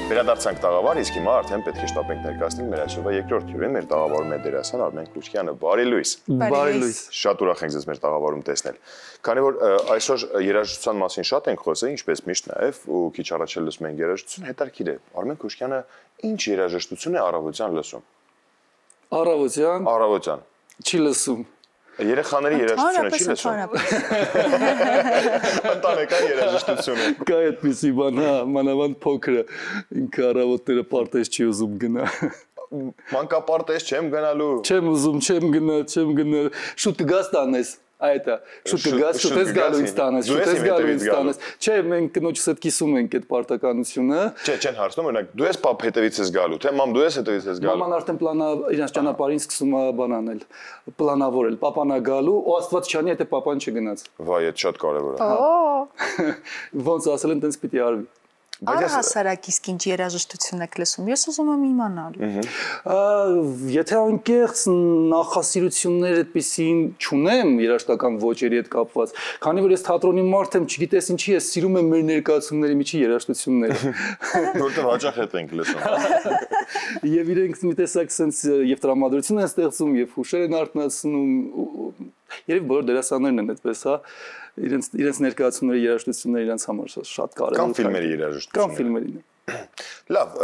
Վերադարձանք տաղավար, իսկ հիմա արդեն պետք է շտապենք ներկայացնել մեր այսօրվա երկրորդ հյուրին, մեր տաղավարում է դերասան Արմեն Կրուչկյանը։ Բարի լույս։ Բարի լույս։ Շատ ուրախ ենք ձեզ մեր տաղավարում տեսնել։ Քանի որ այսօր երաժշտության մասին շատ ենք խոսել, ինչպես միշտ նաև, ու քիչ առաջ էլ լսում ենք երաժշտություն, հետաքրքիր է։ Արմեն Կրուչկյանը ինչ երաժշտություն է առավոտյան լսում։ Առավոտյան։ Չի լսում։ Երեխաների երաժշտությունը չի լսում։ Ընտանեկան երաժշտությունը։ Կա այդպիսի բան, հա, մանավանդ փոքրը ինքը առավոտները պարտեզ չի ուզում գնա։ Մանկապարտեզ չեմ գնալու։ Չեմ ուզում, չեմ գնա, շուտ կգաս տանես։ Այդ է, շուտ կգաս, շուտ գալու ինձ տանես, շուտ գալու ինձ տանես։ Չէ, մենք կնոջս հետ կիսում ենք այդ պարտականությունը։ Չէ, չեն հարցնում, օրինակ, դու ես պապ հետևից ես գալու, թե մամ դու ես հետևից ես գալու։ Մաման արդեն իրենց ճանապարհին սկսում է բան անել, պլանավորել, պապան է գալու, ու Աստված չանի, եթե պապան չգնաց։ Վայ, այդ շատ կարևոր է։ Ոնց ասել են, տենց պիտի արվի։ Առհասարակ իսկ ինչ երաժշտություն եք լսում, ես ուզում եմ իմանալ։ Եթե անկեղծ նախասիրություններ այդպեսին չունեմ երաժշտական ոճերի հետ կապված, քանի որ ես թատրոնի մարդ եմ, չգիտես ինչի ես սիրում եմ մեր ներկայացումների միջի երաժշտությունները։ Որտեղ հաճախ հետ ենք լսում։ Եվ իրենք մի տեսակ sense եւ տրամադրություն են ստեղծում եւ հուշեր են արտնասնում, երբ բոլոր դերասաններն են այդպես, հա, իրենց ներկայացումների երաժշտությունները իրենց համար շատ կարևոր Կամ ֆիլմերի երաժշտությունը։ Կամ ֆիլմերին։ Լավ,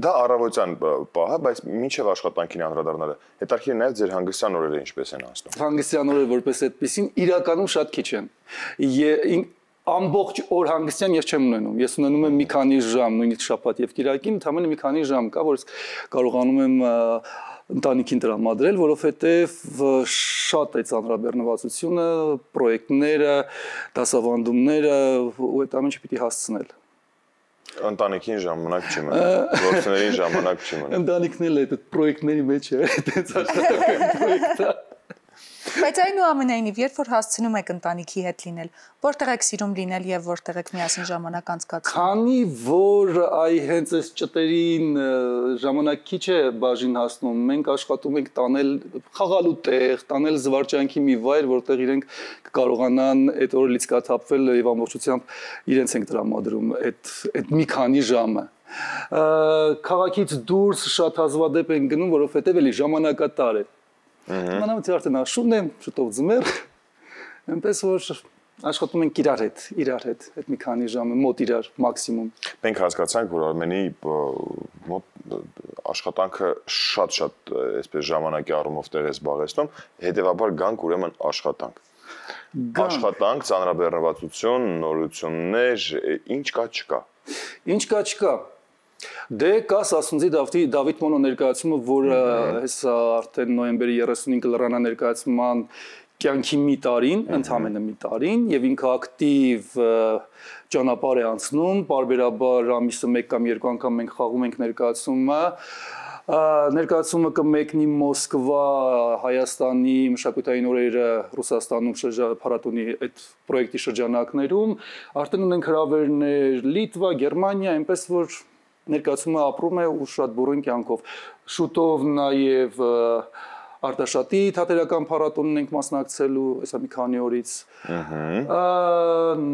դա առավոտյան պահ է, բայց մինչև աշխատանքին անդրադառնալը, հետաքրքիր է նաև ձեր հանգստյան օրերը ինչպես են անցնում։ Հանգստյան օրերը որպես այդպեսին իրականում շատ քիչ են։ Ամբողջ օր հանգստյան ես չեմ ունենում։ Ես ունենում եմ մի քանի ժամ, նույնիսկ շաբաթ եւ կիրակին, ընդամենը մի քանի ժամ կա, որ կարողանում եմ ընտանիքին տրամադրել, որովհետեւ շատ է ծանրաբեռնվածությունը, պրոյեկտները, դասավանդումները, ու այդ ամենը պիտի հասցնել։ Ընտանիքին ժամանակ չի մնում, գործիներին ժամանակ չի մնում։ Ընտանիքն էլ այդ պրոյեկտների մեջ է, այդպես աշխատական պրոյեկտը։ Բայց այնուամենայնիվ, երբ որ հասցնում եք ընտանիքի հետ լինել, որտեղ եք սիրում լինել եւ որտեղ եք միասին ժամանակ անցկացնում։ Քանի որ այ հենց այս ճտերին ժամանակ քիչ է բաժին հասնում, մենք աշխատում ենք տանել խաղալու տեղ, տանել զվարճանքի մի վայր, որտեղ իրենք կկարողանան այդ օրը լիցքաթափվել եւ ամբողջությամբ իրենց ենք տրամադրում այդ մի քանի ժամը։ Քաղաքից դուրս շատ հազվադեպ ենք գնում, որովհետեւ էլի ժամանակատար է։ Մանավանդ արդեն աշուն եմ, շուտով ձմեռ, այնպես որ աշխատում ենք իրար հետ, այդ մի քանի ժամը, մոտ իրար, մաքսիմում։ Մենք հասկացանք, որ Արմենի աշխատանքը շատ այսպես ժամանակի առումով տեղ է զբաղեցնում, հետևաբար գանք ուրեմն աշխատանք։ Աշխատանք, ծանրաբեռնվածություն, նորություններ, ինչ կա չկա։ Ինչ կա չկա։ Դե կա Սասունձի Դավիթ Մոնո ներկայացումը, որը հեսա արդեն նոյեմբերի 35-ը լրանա ներկայացման կյանքի մի տարին, ընդամենը մի տարին, եւ ինքը ակտիվ ճանապարհ է անցնում, պարբերաբար ամիսը 1 կամ 2 անգամ մենք խաղում ենք ներկայացումը։ Ներկայացումը կմեկնի Մոսկվա, Հայաստանի մշակութային օրերը Ռուսաստանում փառատոնի այդ պրոյեկտի շրջանակներում, արդեն ունենք հրավերներ Լիտվա, Գերմանիա, այնպես որ ներկայացումը ապրում է ու շատ բուրըն կյանքով։ Շուտով նաև Արտաշատի թատերական փառատոնին ենք մասնակցելու այսա մի քանի օրից։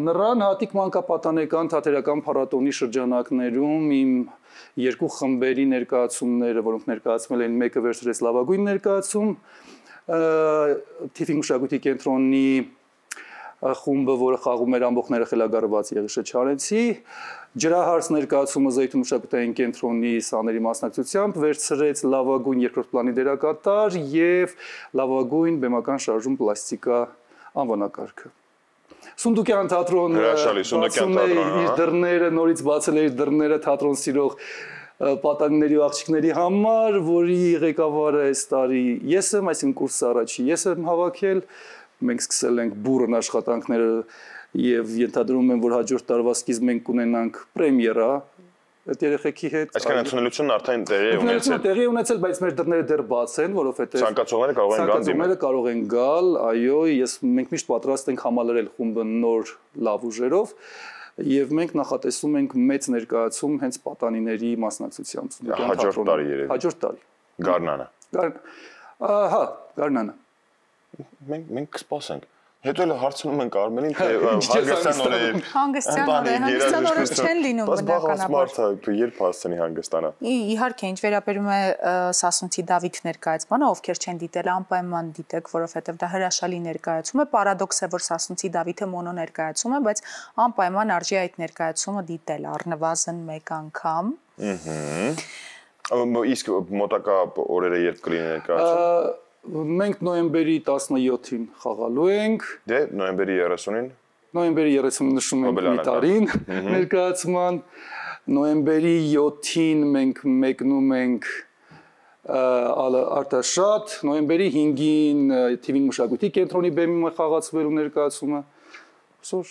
Նրան հատիկ մանկապատանեկան թատերական փառատոնի շրջանակներում իմ երկու խմբերի ներկայացումները, որոնք ներկայացվել են, մեկը վերցրեց լավագույն ներկայացում, Թիֆինգ մշակույթի կենտրոնի խումբը, որը խաղում էր ամբողջները խելագարված Եղիշե Չարենցի, ջրահարց ներկայացումը Զեյթուն մշակութային կենտրոնի սաների մասնակցությամբ վերցրեց լավագույն երկրորդ պլանի դերակատար եւ լավագույն բեմական շարժում պլաստիկա անվանակարգը։ Սունդուկյան թատրոնը իր դռները նորից բացել է իր դռները թատրոն սիրող պատանիների ու աղջիկների համար, որի ղեկավարը այս տարի ես եմ, այսինքն կուրսը առաջի ես եմ հավաքել։ Մենք սկսել ենք բուրըն աշխատանքները եւ ենթադրում եմ, որ հաջորդ տարվա սկիզբ մենք կունենանք պրեմիերա այդ երեխեքի հետ։ Այսինքն ընդունելությունն արդեն տեղի է ունեցել։ Տեղի է ունեցել, բայց մեր դռները դեռ բաց են, որովհետեւ ցանկացողները կարող են գալ դիմել։ Ցանկացողները կարող են գալ, այո, մենք միշտ պատրաստ ենք համալրել խումբը նոր լավ ուժերով եւ մենք նախատեսում ենք մեծ ներկայացում հենց պատանիների մասնակցությամբ։ Հաջորդ տարի երևի։ Հաջորդ տարի։ Գարնանը։ Հա, Գարնանը։ Մենք կսպասենք։ Հետո էլ հարցնում ենք Արմենին, թե հանգստյան օրեր չեն լինում բնականաբար։ Երբ հասցնի հանգստանա։ Իհարկե, ինչ վերաբերում է Սասունցի Դավիթ ներկայացմանը, ովքեր չեն դիտել, անպայման դիտեք, որովհետև դա հրաշալի ներկայացում է։ Պարադոքս է, որ Սասունցի Դավիթը մոնո ներկայացում է, բայց անպայման արժի այդ ներկայացումը դիտել առնվազն մեկ անգամ։ Իսկ մոտակա օրերը երբ կլինի ներկայացում։ Մենք նոյեմբերի 17-ին խաղալու ենք։ Դե նոյեմբերի 30-ին։ Նոյեմբերի 30-ին նշում ենք մի տարին ներկայացման։ Նոյեմբերի 7-ին մենք մեկնում ենք Արտաշատ, նոյեմբերի 5-ին TV մշակույթի կենտրոնի բեմի խաղացվելու ներկայացումը։ Այսօր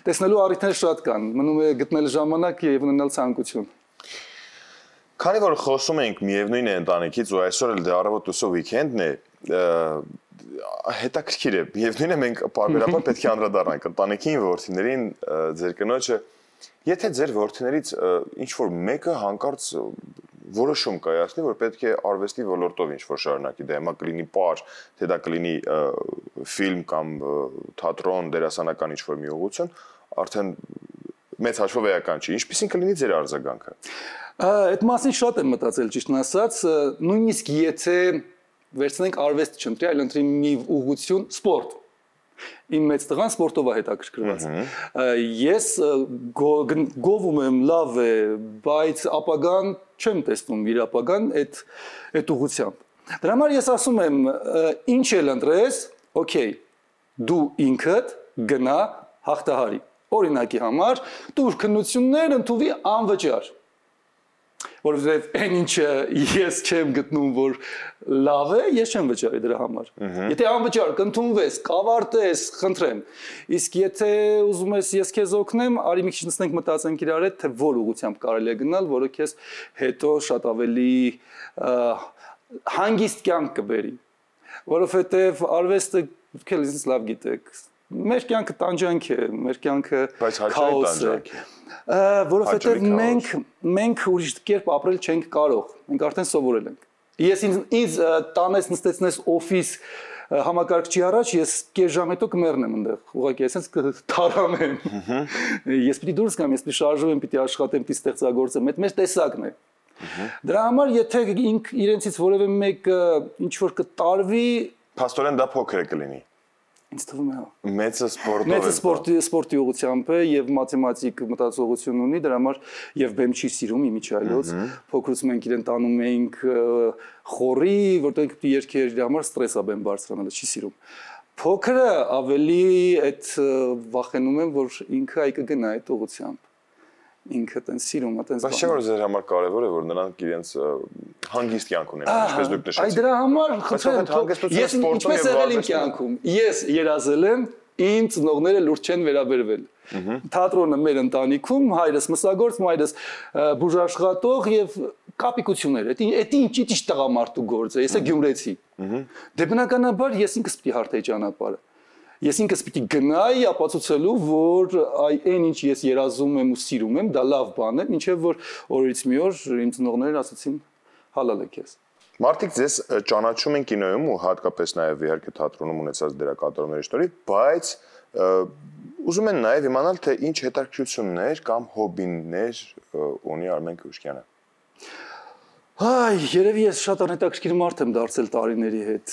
տեսնելու առիթներ շատ կան, մնում է գտնել ժամանակ եւ ունենալ ցանկություն։ Քանի որ խոսում ենք միևնույն է ընտանիքից ու այսօր էլ դե առավոտ ուսո վիկենդն է, հետաքրքիր է, միևնույն է մենք պարբերաբար պետք է անդրադառնանք ընտանիքին, որդիներին, ձեր կնոջը, եթե ձեր որդիներից ինչ-որ մեկը հանկարծ որոշում կայացնի, որ պետք է արվեստի ոլորտով ինչ-որ շարունակի, դա հիմա կլինի պար, թե դա կլինի ֆիլմ կամ թատրոն, դերասանական ինչ-որ մի ուղղություն, արդեն մեծ հաշվով էական չի, ինչպիսին կլինի ձեր արձագանքը։ Այդ մասին շատ եմ մտածել, ճիշտն ասած, նույնիսկ եթե վերցնենք արվեստ չընտրի, այլ ընտրի մի ուղղություն սպորտ։ Իմ մեծ տղան սպորտով է հետաքրքրված։ Ես գովում եմ, լավ է, բայց ապագան չեմ տեսնում իր ապագան այդ ուղղությամբ։ Դրա համար ես ասում եմ, ինչ էլ ընտրես, օքեյ, դու ինքդ գնա հաղթահարի։ Օրինակի համար, դու քննություններ ընդունվի անվճար։ Որովհետև այն ինչը ես չեմ գտնում, որ լավ է, ես չեմ վճարի դրա համար։ Եթե անվճար կընդունվես, կավարտես, խնդրեմ։ Իսկ եթե ուզում ես ես քեզ օգնեմ, արի մի քիչ նստենք մտածենք իրար հետ, թե որ ուղղությամբ կարելի է գնալ, որը քեզ հետո շատ ավելի հանգիստ կյանք կբերի։ Որովհետև արվեստը դուք էլ ինձ լավ գիտեք։ Մեր կյանքը տանջանք է, մեր կյանքը քաոս է։ Որովհետև մենք ուրիշ կերպ ապրել չենք կարող, մենք արդեն սովորել ենք։ Ես ինձ տանես նստեցնես օֆիս համակարգչի առաջ, ես կես ժամ հետո կմեռնեմ այնտեղ, ուղղակի այսպես կթարամեմ։ Ես պիտի դուրս գամ, ես պիտի շարժվեմ, պիտի աշխատեմ, պիտի ստեղծագործեմ, այդ մեր տեսակն է։ Դրա համար եթե իրենցից որևէ մեկը ինչ որ կտարվի, փաստորեն դա փոքր է կլինի։ Ինձ թվում է, հա։ Մեծը սպորտի ուղղությամբ է եւ մաթեմատիկ մտածողություն ունի, դրա համար եւ բեմ չի սիրում իմիջայլոց, փոքրուց մենք իրեն տանում էինք խորի, որտեղ պիտի երկեր իր համար ստրես է բեմ բարձրանալը, չի սիրում։ Փոքրը ավելի այդ վախենում եմ, որ ինքը այ կգնա այդ ուղղությամբ։ Ինքը տենց սիրում է, տենց բան։ Բայց չէ՞ որ ձեր համար կարևոր է, որ նրանք իրենց հանգիստ կյանք ունենան, ինչպես դուք նշեցիք։ Այ դրա համար խնդրեմ, ես ինչպես եղել իմ կյանքում։ Ես երազել եմ, իմ ծնողները լուրջ չեն վերաբերվել։ Թատրոնը մեր ընտանիքում, հայրս մսագործ, մայրս բուժաշխատող եւ կապիկություններ։ Էդ ինչ տղամարդու գործ է, ես է գյումրեցի։ Դե բնականաբար ես ինքս պիտի հարթեի ճանապարհը։ Ես ինքս պիտի գնայի ապացուցելու, որ այն ինչ ես երազում եմ ու սիրում եմ, դա լավ բան է, ինչեւ որ օրից մի օր իմ ծնողներն ասացին հալալ է քեզ։ Մարդիկ ձեզ ճանաչում են կինոյում ու հատկապես նաև իհարկե թատրոնում ունեցած դերակատարումների շնորհիվ, բայց ուզում են նաև իմանալ, թե ինչ հետաքրքրություններ կամ հոբիներ ունի Արմեն Կրուշկյանը։ Այ, երևի ես շատ անհետաքրքիր մարդ եմ դարձել տարիների հետ,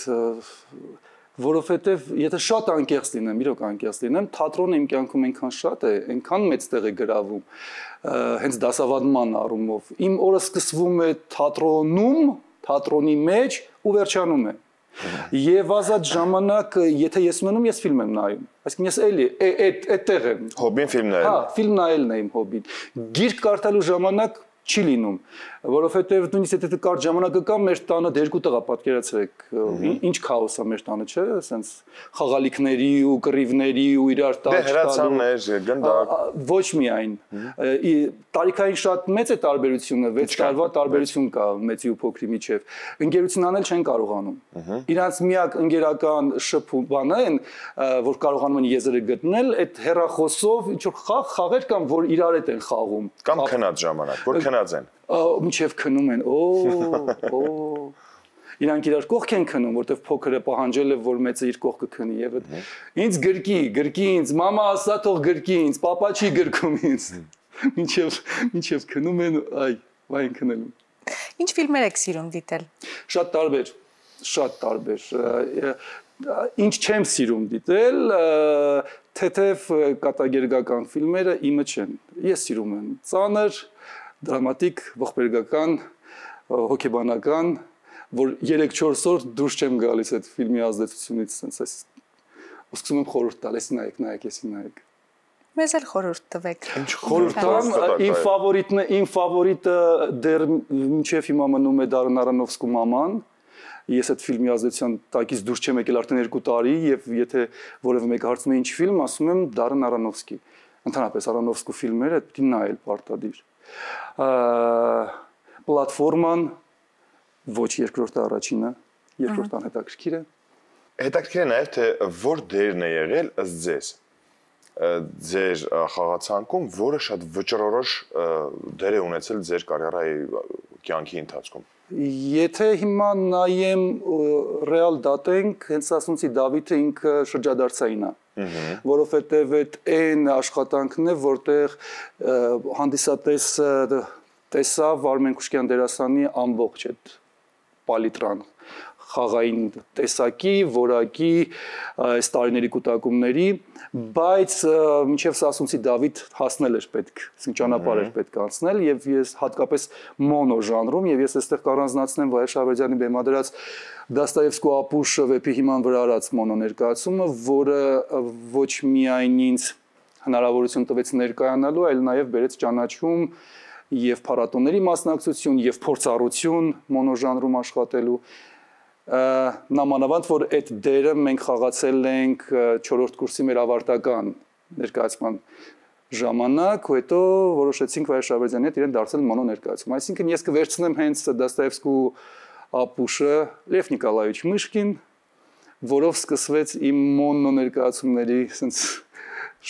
որովհետև եթե շատ անկեղծ լինեմ, իրոք անկեղծ լինեմ, թատրոնը իմ կյանքում այնքան շատ է, այնքան մեծ տեղ է գրավում, հենց դասավանդման առումով։ Իմ օրը սկսվում է թատրոնում, թատրոնի մեջ ու վերջանում է։ Եվ ազատ ժամանակ, եթե ես ունենում, ես ֆիլմ եմ նայում։ Այսինքն ես էլի այդտեղ եմ։ Հոբին ֆիլմ նայելն է։ Հա, ֆիլմ նայելն է իմ հոբին։ Գիրք կարդալու ժամանակ չի լինում, որովհետև նույնիսկ եթե կարճ ժամանակը կա, մեր տանը երկու տղա պատկերացրեք, ինչ քաոս է մեր տանը, չէ՞, ասենց խաղալիքների ու կռիվների ու իրար տալ հրացաններ, գնդակ։ Ոչ միայն։ Տարիքային շատ մեծ է տարբերությունը, 6 տարվա տարբերություն կա մեծի ու փոքրի միջև։ Ընկերություն անել չեն կարողանում։ Իրանց միակ ընկերական շփում բանը են, որ կարողանում են եզրը գտնել, այդ հեռախոսով ինչ որ խաղեր կան, որ իրար հետ են խաղում։ Կամ քնած ժամանակ, որ քնած են։ Մինչև քնում են, Իրանք իրար կողք են քնում, որտեվ փոքրը պահանջել է, որ մեծը իր կողքը քնի եւ ինձ գրկի ինձ, մամա ասա թող գրկի ինձ, papa չի գրկում ինձ։ Մինչև քնում են, վայն քնելու։ Ինչ ֆիլմեր եք սիրում դիտել։ Շատ տարբեր։ Ինչ չեմ սիրում դիտել, թեթև կատակերգական ֆիլմերը իմը չեն։ Ես սիրում եմ ծանր, դրամատիկ, ողբերգական, հոգեբանական, որ 3-4 օր դուրս չեմ գալիս այդ ֆիլմի ազդեցությունից, sense ուսուցում եմ խորհուրդ տալ, եսի նայեք։ Մեզ էլ խորհուրդ տվեք։ Խորհուրդ տամ, իմ ֆավորիտը դեռ մինչև հիմա մնում է Դարեն Արոնոֆսկու մաման։ Ես այդ ֆիլմի ազդեցության տակից դուրս չեմ եկել արդեն 2 տարի եւ եթե որևէ մեկը հարցնում է ինչ ֆիլմ, ասում եմ Դարեն Արոնոֆսկի։ Ընդհանրապես Արոնոֆսկու ֆիլմերը պետք է նայել պարտադիր։ Պլատֆորման ոչ երկրորդը առաջինը, երկրորդն հետաքրքիր է։ Հետաքրքիր է նաև թե որ դերն է եղել ըստ ձեզ ձեր խաղացանկում, որը շատ վճռորոշ դեր է ունեցել ձեր կարիերայի կյանքի ընթացքում։ Եթե հիմա նայեմ ռեալ դատենք, հենց ասացի Դավիթը ինքը շրջադարձային է, որովհետև այդ այն աշխատանքն է, որտեղ հանդիսատեսը տեսավ Արմեն Քուշկյան դերասանի ամբողջ այդ պալիտրան խաղային տեսակի, որակի, այս տարիների կուտակումների, բայց մինչև ասացի Դավիթ հասնել էր պետք, այսինքն ճանապարհ էր պետք անցնել եւ ես հատկապես մոնո ժանրում եւ ես այստեղ կառանձնացնեմ Վահե Շահվերդյանի բեմադրած Դաստոևսկու ապուշը վեպի հիման վրա արած մոնո ներկայացումը, որը ոչ միայն ինձ հնարավորություն տվեց ներկայանալու, այլ նաեւ բերեց ճանաչում եւ փառատոների մասնակցություն եւ փորձառություն մոնո ժանրում աշխատելու նամանավանդ որ այդ դերը մենք խաղացել ենք 4-րդ կուրսի մեր ավարտական ներկայացման ժամանակ ու հետո որոշեցինք Վահե Շահվերդյանի հետ իրեն դարձնել մոնո ներկայացում այսինքն ես կվերցնեմ հենց Դաստոևսկու ապուշը Լև Նիկոլաևիչ Միշկին որով սկսվեց իմ մոնո ներկայացումների sense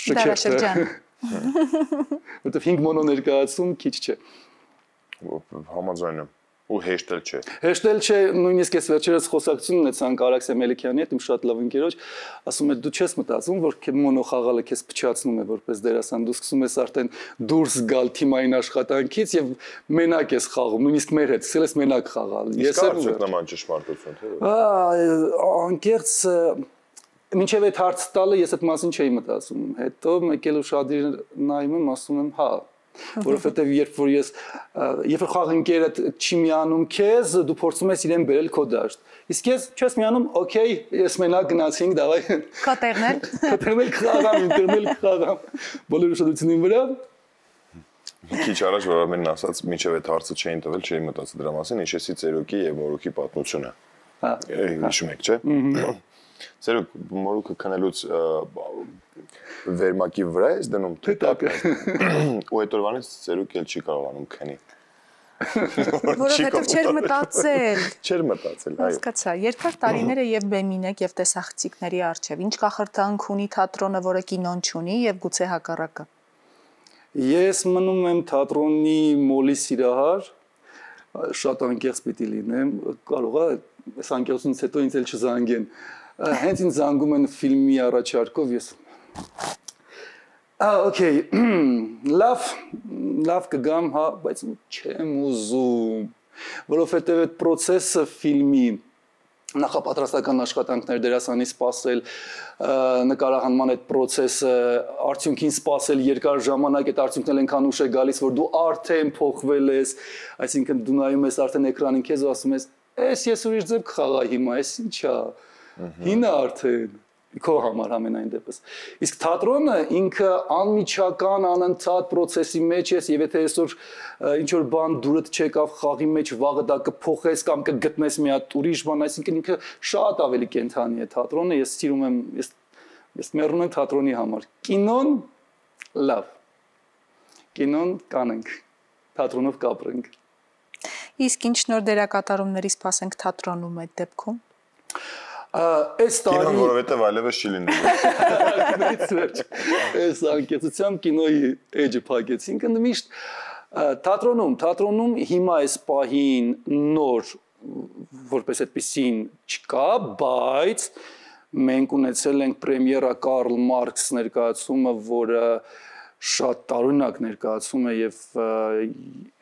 շրջան որտեղ 5 մոնո ներկայացում քիչ չէ Համաձայն եմ ու հեշտել չէ։ Հեշտել չէ, նույնիսկ ես վերջերս խոսակցություն ունեցանք Արաքսե Մելիքյանի հետ, իմ շատ լավ ընկերոջ, ասում է դու չես մտածում, որ մոնո խաղալը քեզ փչացնում է որպես դերասան, դու սկսում ես արդեն դուրս գալ թիմային աշխատանքից եւ մենակ ես խաղում, նույնիսկ մեր հետ, սկսել ես մենակ խաղալ։ Ես եմ նման ճշմարտություն, թե։ Անկեղծ մինչև այդ հարց տալը ես այդ մասին չէի մտածում։ Հետո մեկ էլ ուշադիր նայում եմ, ասում եմ, հա որովհետև երբ որ խաղ ընկերդ չի միանում քեզ, դու փորձում ես իրեն բերել քո դաշտ։ Իսկ ես չես միանում, օքեյ, ես մենակ գնացինք, դավայ։ Կատերնել խաղամ, ինտերնել խաղամ։ Բոլոր ուշադրությունին վրա։ Մի քիչ առաջ որ ամենն ասաց, մինչև այդ հարցը չէին տվել, չէի մտածել դրա մասին, հիշեցի Ծերուկի եւ Մորուքի պատմությունը։ Հա։ Հիշում եք, չէ՞։ Ծերուկ Մորուքը քնելուց վերմակի վրա ես դնում թե տակ ու այդ օրվանից Ծերուկ էլ չի կարողանում քնի որովհետև չէր մտածել այո հասկացա երկար տարիները եւ բեմին եք եւ տեսախցիկների արչեւ ինչ կախրտանք ունի թատրոնը որը կինոն չունի եւ գուցե հակառակը ես մնում եմ թատրոնի մոլի սիրահար շատ անկեղծ պիտի լինեմ կարող է այս անկեղծությունից հետո ինձ էլ չզանգեն հենց ինձ զանգում են ֆիլմի առաջարկով ես okay լավ կգամ հա բայց չեմ ուզում որովհետև այդ process-ը ֆիլմի նախապատրաստական աշխատանքներ դերասանի սպասել նկարահանման այդ process-ը արդյունքին սպասել երկար ժամանակ այդ արդյունքն էլ այնքան ուշ է գալիս որ դու արդեն փոխվել ես այսինքն դու նայում ես արդեն էկրանին քեզ ու ասում ես ես ուրիշ ձև կխաղա հիմա ես ինչա հինը արդեն քո համար ամենայն դեպս իսկ թատրոնը ինքը անմիջական անընդհատ process-ի մեջ ես եւ եթե այսօր ինչ որ բան դուրդ չեկավ խաղի մեջ վաղը դա կփոխես կամ կգտնես մի հատ ուրիշ բան այսինքն ինքը շատ ավելի կենթանի է թատրոնը ես սիրում եմ ես մեռնում եմ թատրոնի համար կինոն լավ կինոն կանենք թատրոնով կապրենք իսկ ինչ նոր դերակատարումների սպասենք թատրոնում այդ դեպքում Այս տարի Կինոն որովհետև այլևս չի լինելու Այս անկեղծությամբ կինոյի էջը փակեցինք ընդմիշտ թատրոնում հիմա այս պահին նոր որպես այդպեսին չկա, բայց մենք ունեցել ենք պրեմիերա Կարլ Մարքս ներկայացումը, որը շատ տարօրինակ ներկայացում է եւ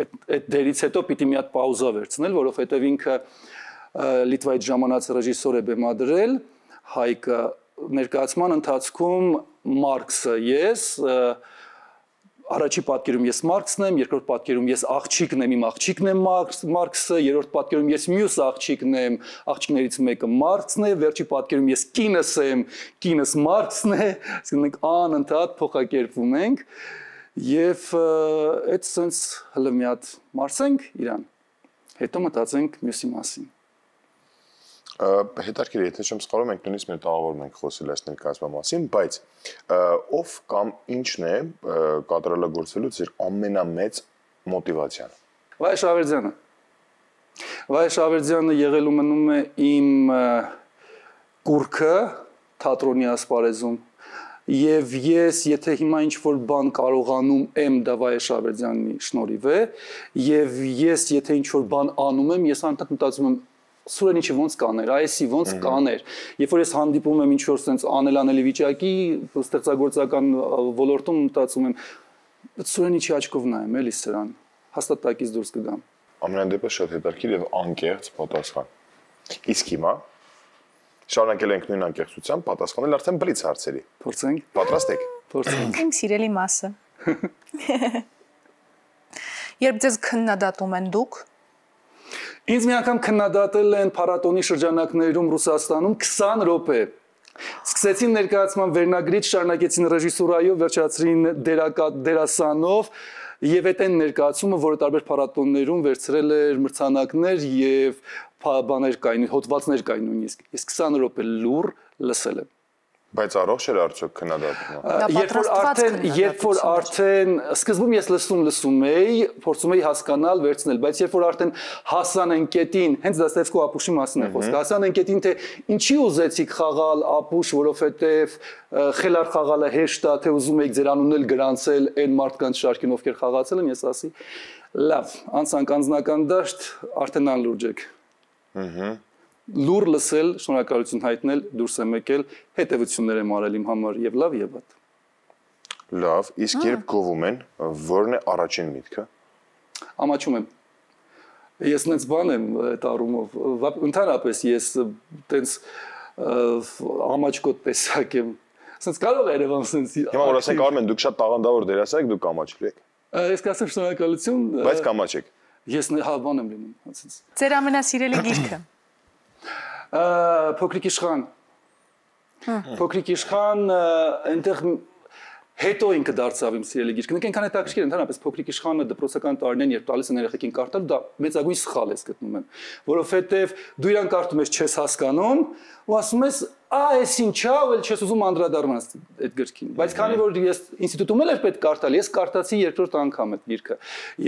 այդ դերից հետո պիտի մի հատ պաուզա վերցնել, որովհետեւ ինքը Լիտվայից ժամանած ռեժիսոր է բեմադրել, Հայկը ներկայացման ընթացքում Մարքսը ես առաջի պատկերում ես Մարքսն եմ, երկրորդ պատկերում ես աղջիկն եմ, իմ աղջիկն է Մարքսը, երրորդ պատկերում ես մյուս աղջիկն եմ, աղջիկներից մեկը Մարքսն է, վերջի պատկերում ես կինս եմ, կինս Մարքսն է, այսինքն մենք անընդհատ փոխակերպվում ենք եւ այդ sense հələ մի հատ մարսենք իրան, հետո մտածենք մյուսի մասին։ Հետաքրքիր, եթե չեմ սխալվում, մենք նույնիսկ մեր տաղավարում ենք խոսել այս ներկայացման մասին, բայց ով կամ ինչն է կատարելագործվելու ձեր ամենամեծ մոտիվացիան։ Վայ Շավերդյանը։ Վայ Շավերդյանը եղել ու մնում է իմ կուրքը թատրոնի ասպարեզում։ Եվ ես, եթե հիմա ինչ-որ բան կարողանում եմ, դա Վայ Շավերդյանի շնորհիվ է, եւ ես, եթե ինչ-որ բան անում եմ, ես անընդհատ մտածում եմ Սուրենիչը ոնց կաներ, այսի ոնց կաներ։ Երբ որ ես հանդիպում եմ ինչ-որ sense անելանելի վիճակի, ստեղծագործական ոլորտում մտածում եմ, Սուրենիչի աչքով նայեմ, էլի սրան, հաստատակից դուրս կգամ։ Ամենայն դեպս շատ հետաքրքիր եւ անկեղծ պատասխան։ Իսկ հիմա շարունակել ենք նույն անկեղծությամբ պատասխանել արդեն բլից հարցերի։ Փորձենք։ Պատրաստ եք։ Փորձենք։ Իմ սիրելի մասը։ Երբ ձեզ քննադատում են դուք Ինձ մի անգամ քննադատել են փառատոնի շրջանակներում Ռուսաստանում 20 րոպե։ Սկսեցին ներկայացման վերնագրից, շարունակեցին ռեժիսուրայով, վերջացրին դերասանով եւ այդ այն ներկայացումը, որը տարբեր փառատոններում վերցրել էր մրցանակներ եւ բաներ կային, հոդվածներ կային նույնիսկ։ Ես 20 րոպե լուր լսել եմ։ Բայց առողջ էր արդյոք քննադատումը։ Երբ որ արդեն սկզբում ես լսում էի, փորձում էի հասկանալ, վերցնել, բայց երբ որ արդեն հասան են կետին, հենց Դաստոևսկու ապուշի մասին է խոսքը, հասան են կետին, թե ինչի ուզեցիք խաղալ ապուշ, որովհետև խելար խաղալը հեշտ է, թե ուզում եք ձեր անունն էլ գրանցել այն մարդկանց շարքին, ովքեր խաղացել են, ես ասի, լավ, անցանք անձնական դաշտ, արդեն անլուրջ եք։ Լուր լսել, շնորհակալություն հայտնել, դուրս եմ եկել, հետևություններ եմ արել իմ համար եւ լավ եւ վատ։ Լավ, իսկ երբ գովում են, որն է առաջին միտքը։ Ամաչում եմ։ Ես նենց բան եմ այդ առումով, ընդհանրապես ես տենց ամաչկոտ տեսակ եմ։ Սենց կարող է Երևան սենց։ Հիմա որ ասենք Արմեն, դուք շատ տաղանդավոր դերասան եք, դուք կամաչվի եք։ Ես կասեմ շնորհակալություն։ Բայց կամաչեք։ Ես հա բան եմ լինում, ասենց։ Ձեր ամենասիրելի գիրքը։ Փոքրիկ իշխան։ Փոքրիկ իշխան այնտեղ հետո ինքը դարձավ իմ սիրելի գիրքը։ Նույնիսկ այնքան հետաքրքիր է, ընդհանրապես Փոքրիկ իշխանը դպրոցական տարիներին, երբ տալիս են երեխեքին կարդալ, դա մեծագույն սխալ ես գտնում եմ, որովհետև դու իրան կարդում ես, չես հասկանում, ու ասում ես, այս ինչա, ել չես ուզում անդրադառնալ այդ գրքին։ Բայց քանի որ ես ինստիտուտում էլ էր պետք կարդալ, ես կարդացի երկրորդ անգամ այդ գիրքը։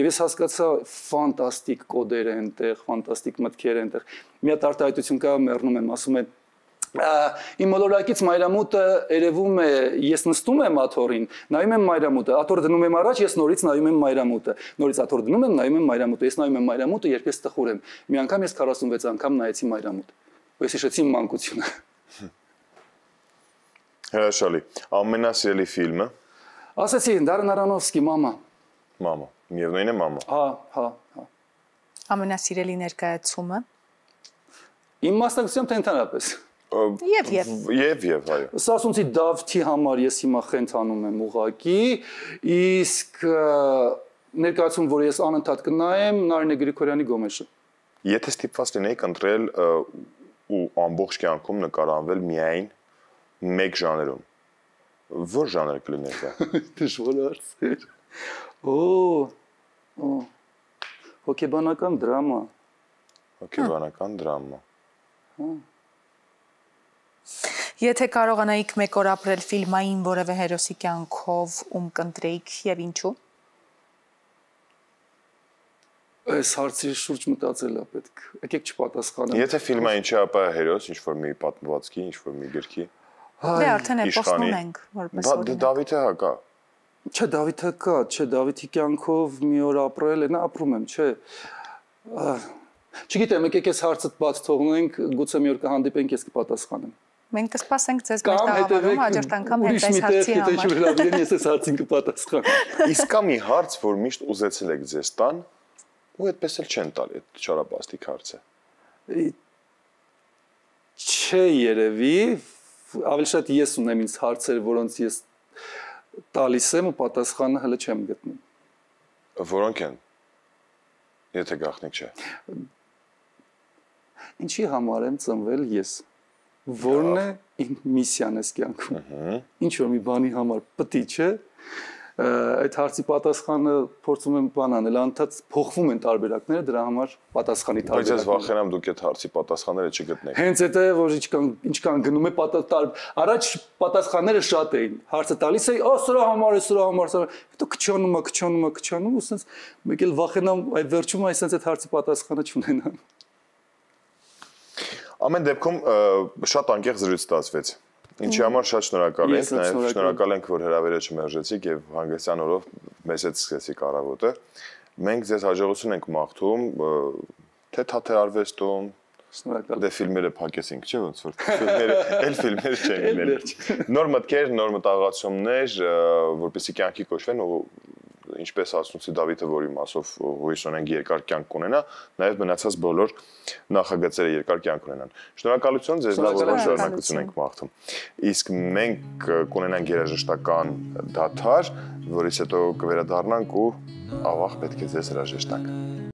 Եվ ես հասկացա ֆանտաստիկ կոդեր են այնտեղ, ֆանտաստիկ մտքեր են այնտեղ։ Մի հատ արտահայտություն կա, մեռնում եմ, ասում է Իմ մոլորակից մայրամուտը երևում է, ես նստում եմ աթոռին, նայում եմ մայրամուտը, աթոռը դնում եմ առաջ, ես նորից նայում եմ մայրամուտը, նորից աթոռը դնում եմ, նայում եմ մայրամուտը, ես նայում եմ մայրամուտը, երբ ես տխուր եմ։ Մի անգամ ես 46 անգամ նայեցի մայրամուտ։ Ու ես հիշեցի իմ մանկությունը։ Հրաշալի։ Ամենասիրելի ֆիլմը։ Ասացի, Դարեն Արոնոֆսկի, Մամա։ Մամա։ Միևնույն է Մամա։ Հա։ Ամենասիրելի ներկայացումը։ Իմ մասնակցությամբ թե ընդհանրապես։ Եվ, այո։ Սասունցի Դավթի համար ես հիմա խենթանում եմ ուղակի, իսկ ներկայացում, որ ես անընդհատ կնայեմ, Նարինե Գրիգորյանի Գոմեշը։ Եթե ստիպված լինեիք ընտրել ու ամբողջ կյանքում նկարանվել միայն մեկ ժանրում, որ ժանր կլիներ դա։ Դժվար հարցեր։ Հոգեբանական դրամա։ Հոգեբանական դրամա։ Եթե կարողանայիք մեկ օր ապրել ֆիլմային որևէ հերոսի կյանքով, ում կընտրեիք եւ ինչու։ Այս հարցի շուրջ մտածել է պետք։ Եկեք չպատասխանեմ։ Եթե ֆիլմային չի, ապա հերոս, ինչ-որ մի պատմվածքի, ինչ-որ մի գրքի։ Դե արդեն էպոսն ունենք, որպես օրինակ։ Դավիթը հա կա։ Չէ, Դավիթը կա, չէ, Դավիթի կյանքով մի օր ապրել է, նա ապրում եմ, չէ։ Չգիտեմ, եկեք այս հարցը բաց թողնենք, գուցե մի օր կհանդիպենք, ես կպատասխանեմ։ Մենք կսպասենք ձեզ մեր տաղավարում հաջորդ անգամ հենց այս հարցի համար։ Ես այս հարցին կպատասխանեմ։ Իսկ կա մի հարց, որ միշտ ուզեցել եք ձեզ տան, ու այդպես էլ չեն տալի այդ չարաբաստիկ հարցը։ Չէ, երևի, ավելի շատ ես ունեմ ինձ հարցեր, որոնց ես տալիս եմ ու պատասխանը հələ չեմ գտնում։ Որոնք են։ Եթե գաղտնիք չէ։ Ինչի համար եմ ծնվել ես։ Որն է իմ միսիան այս կյանքում։ Ինչ որ մի բանի համար պետք չէ։ Այդ հարցի պատասխանը փորձում եմ բան անել, անդադ փոխվում են տարբերակները, դրա համար պատասխանի տարբերակ։ Բայց ես վախենամ դուք այդ հարցի պատասխանները չգտնեք։ Հենց այդ է, որ ինչքան գնում է առաջ պատասխանները շատ էին։ Հարցը տալիս էի, սրա համար է, սրա համար, հետո քչանում, ու ասենց մեկ էլ վախենամ այդ վերջում այսպես այդ հարցի պատասխանը չունենամ։ Ամեն դեպքում շատ անկեղծ զրույց ստացվեց։ Ինչի համար շատ շնորհակալ ենք, նաև շնորհակալ ենք, որ հրավերը չմերժեցիք եւ հանգստյան օրով մեզ հետ սկսեցիք առավոտը։ Մենք ձեզ հաջողություն ենք մաղթում, թե թատերարվեստում, դե ֆիլմերը փակեցինք, չէ՞ ոնց որ ֆիլմերը չեն լինել։ Նոր մտքեր, նոր մտահղացումներ, որպեսզի կյանքի կոչվեն ու ինչպես ասացի Դավիթը, որի մասով հույս ունենք երկար կյանք կունենա, նաև մնացած բոլոր նախագծերը երկար կյանք ունենան։ Շնորհակալություն, ձեզ լավ շարունակություն ենք մաղթում։ Իսկ մենք կունենանք երաժշտական դադար, որից հետո կվերադառնանք ու ավաղ պետք է ձեզ հրաժեշտանք։